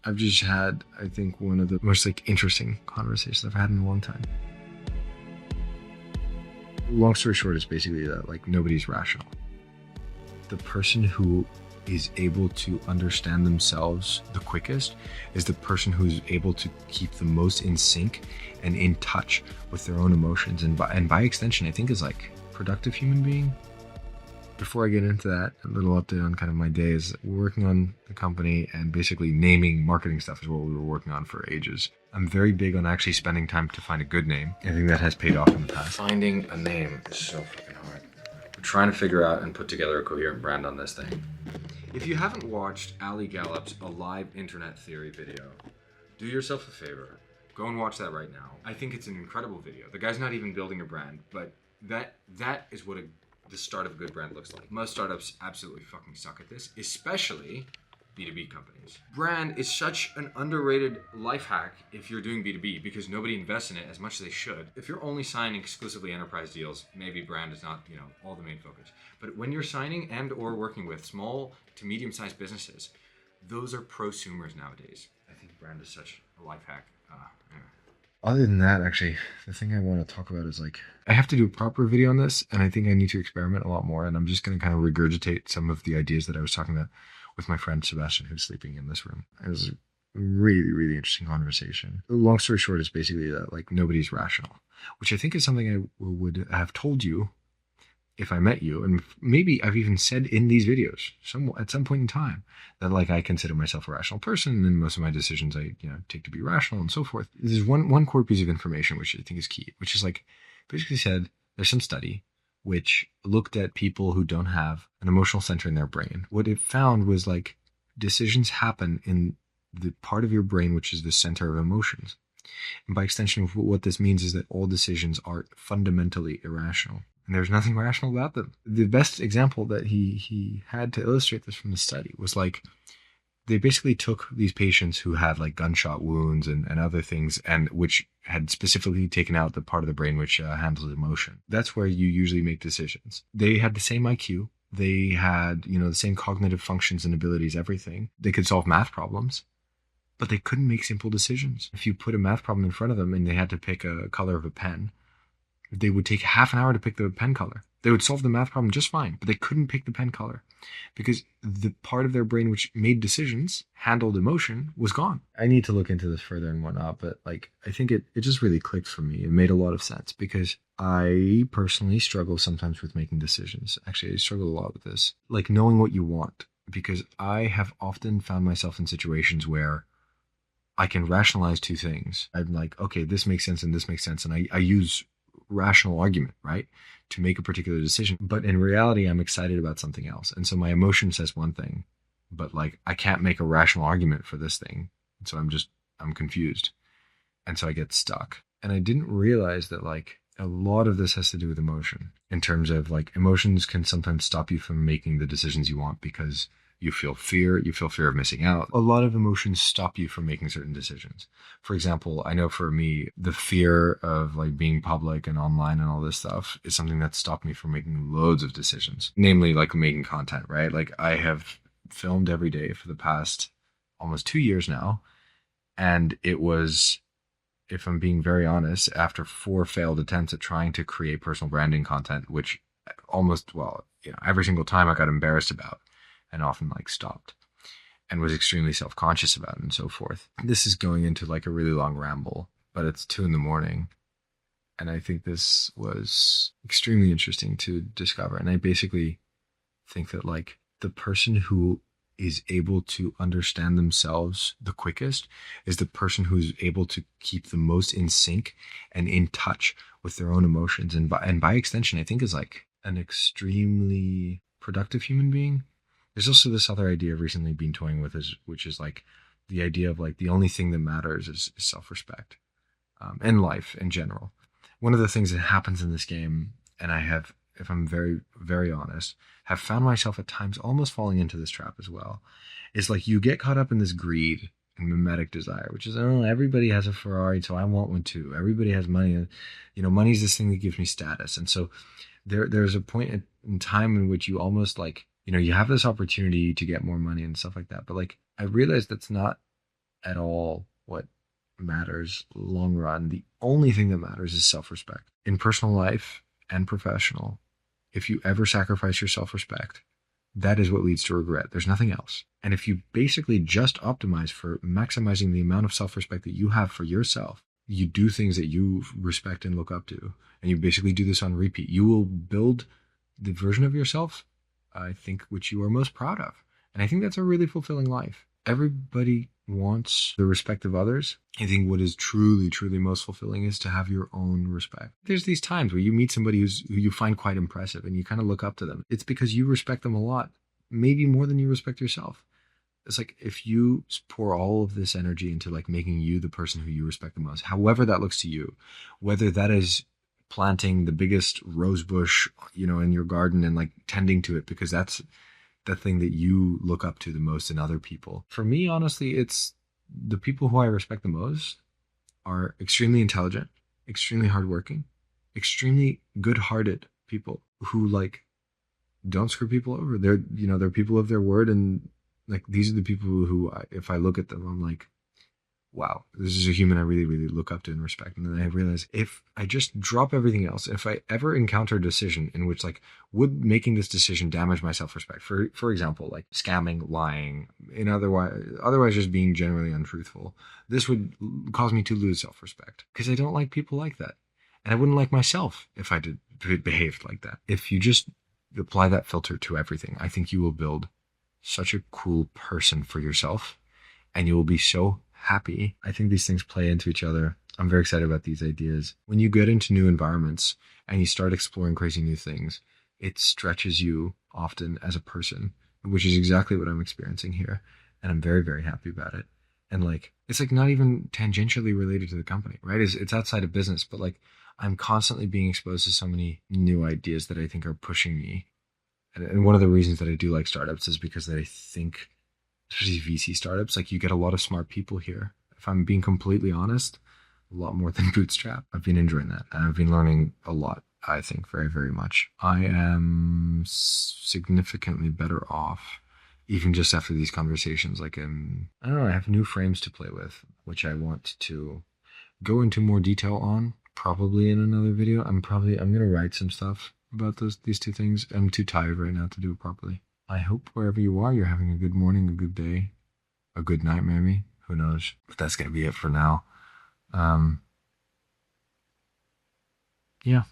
I've just had, I think, one of the most interesting conversations I've had in a long time. Long story short is basically that nobody's rational. The person who is able to understand themselves the quickest is the person who's able to keep the most in sync and in touch with their own emotions, and by extension, I think is productive human being. Before I get into that, a little update on kind of my days. We're working on the company, and basically naming marketing stuff is what we were working on for ages. I'm very big on actually spending time to find a good name. I think that has paid off in the past. Finding a name is so fucking hard. We're trying to figure out and put together a coherent brand on this thing. If you haven't watched Ali Gallup's Alive Internet Theory video, do yourself a favor. Go and watch that right now. I think it's an incredible video. The guy's not even building a brand, but that is what the start of a good brand looks like. Most startups absolutely fucking suck at this, especially B2B companies. Brand is such an underrated life hack if you're doing B2B, because nobody invests in it as much as they should. If you're only signing exclusively enterprise deals, maybe brand is not, all the main focus. But when you're signing and or working with small to medium-sized businesses, those are prosumers nowadays. I think brand is such a life hack. Anyway. Other than that, actually, the thing I want to talk about is I have to do a proper video on this, and I think I need to experiment a lot more, and I'm just going to kind of regurgitate some of the ideas that I was talking about with my friend Sebastian, who's sleeping in this room. It was a really, really interesting conversation. Long story short is basically that nobody's rational, which I think is something I would have told you if I met you, and maybe I've even said in these videos at some point in time that I consider myself a rational person, and most of my decisions I take to be rational and so forth. There's one core piece of information which I think is key, which is basically said there's some study which looked at people who don't have an emotional center in their brain. What it found was decisions happen in the part of your brain which is the center of emotions. And by extension, what this means is that all decisions are fundamentally irrational. And there's nothing rational about them. The best example that he had to illustrate this from the study was they basically took these patients who had gunshot wounds and other things, and which had specifically taken out the part of the brain which handles emotion. That's where you usually make decisions. They had the same IQ. They had, the same cognitive functions and abilities, everything. They could solve math problems, but they couldn't make simple decisions. If you put a math problem in front of them and they had to pick a color of a pen, they would take half an hour to pick the pen color. They would solve the math problem just fine, but they couldn't pick the pen color because the part of their brain which made decisions, handled emotion, was gone. I need to look into this further and whatnot, but I think it just really clicked for me. It made a lot of sense because I personally struggle sometimes with making decisions. Actually, I struggle a lot with this. Knowing what you want, because I have often found myself in situations where I can rationalize two things. I'm okay, this makes sense and this makes sense. And I use rational argument, right, to make a particular decision. But in reality, I'm excited about something else. And so my emotion says one thing, but I can't make a rational argument for this thing. And so I'm confused. And so I get stuck. And I didn't realize that a lot of this has to do with emotion, in terms of emotions can sometimes stop you from making the decisions you want because you feel fear of missing out. A lot of emotions stop you from making certain decisions. For example, I know for me, the fear of being public and online and all this stuff is something that stopped me from making loads of decisions, namely making content, right? I have filmed every day for the past almost 2 years now. And it was, if I'm being very honest, after 4 failed attempts at trying to create personal branding content, which every single time I got embarrassed about, and often stopped and was extremely self-conscious about it and so forth. This is going into a really long ramble, but it's 2 a.m. And I think this was extremely interesting to discover. And I basically think that the person who is able to understand themselves the quickest is the person who's able to keep the most in sync and in touch with their own emotions. And by extension, I think is an extremely productive human being. There's also this other idea I've recently been toying with, which is the idea of the only thing that matters is self-respect, and life in general. One of the things that happens in this game, and I have, if I'm very, very honest, have found myself at times almost falling into this trap as well, is you get caught up in this greed and mimetic desire, which is, everybody has a Ferrari, so I want one too. Everybody has money, and money's this thing that gives me status. And so there's a point in time in which you almost you have this opportunity to get more money and stuff like that. But I realized that's not at all what matters long run. The only thing that matters is self-respect. In personal life and professional, if you ever sacrifice your self-respect, that is what leads to regret. There's nothing else. And if you basically just optimize for maximizing the amount of self-respect that you have for yourself, you do things that you respect and look up to, and you basically do this on repeat, you will build the version of yourself, I think, which you are most proud of. And I think that's a really fulfilling life. Everybody wants the respect of others. I think what is truly, truly most fulfilling is to have your own respect. There's these times where you meet somebody who you find quite impressive and you kind of look up to them. It's because you respect them a lot, maybe more than you respect yourself. It's like if you pour all of this energy into like making you the person who you respect the most, however that looks to you, whether that is planting the biggest rose bush, in your garden and like tending to it because that's the thing that you look up to the most in other people. For me, honestly, it's the people who I respect the most are extremely intelligent, extremely hardworking, extremely good-hearted people who like don't screw people over. They're people of their word, and like these are the people who, if I look at them, I'm like, wow, this is a human I really, really look up to and respect. And then I realize if I just drop everything else, if I ever encounter a decision in which like would making this decision damage my self-respect, for example, like scamming, lying, otherwise just being generally untruthful, this would cause me to lose self-respect because I don't like people like that. And I wouldn't like myself if I behaved like that. If you just apply that filter to everything, I think you will build such a cool person for yourself, and you will be so happy. I think these things play into each other. I'm very excited about these ideas. When you get into new environments and you start exploring crazy new things, it stretches you often as a person, which is exactly what I'm experiencing here. And I'm very, very happy about it. And like, it's like not even tangentially related to the company, right? It's outside of business, but like I'm constantly being exposed to so many new ideas that I think are pushing me. And one of the reasons that I do like startups is because I think, especially VC startups, like you get a lot of smart people here. If I'm being completely honest, a lot more than Bootstrap. I've been enjoying that. And I've been learning a lot, I think, very, very much. I am significantly better off, even just after these conversations. Like, I don't know, I have new frames to play with, which I want to go into more detail on, probably in another video. I'm going to write some stuff about these two things. I'm too tired right now to do it properly. I hope wherever you are, you're having a good morning, a good day, a good night, maybe. Who knows? But that's going to be it for now. Yeah.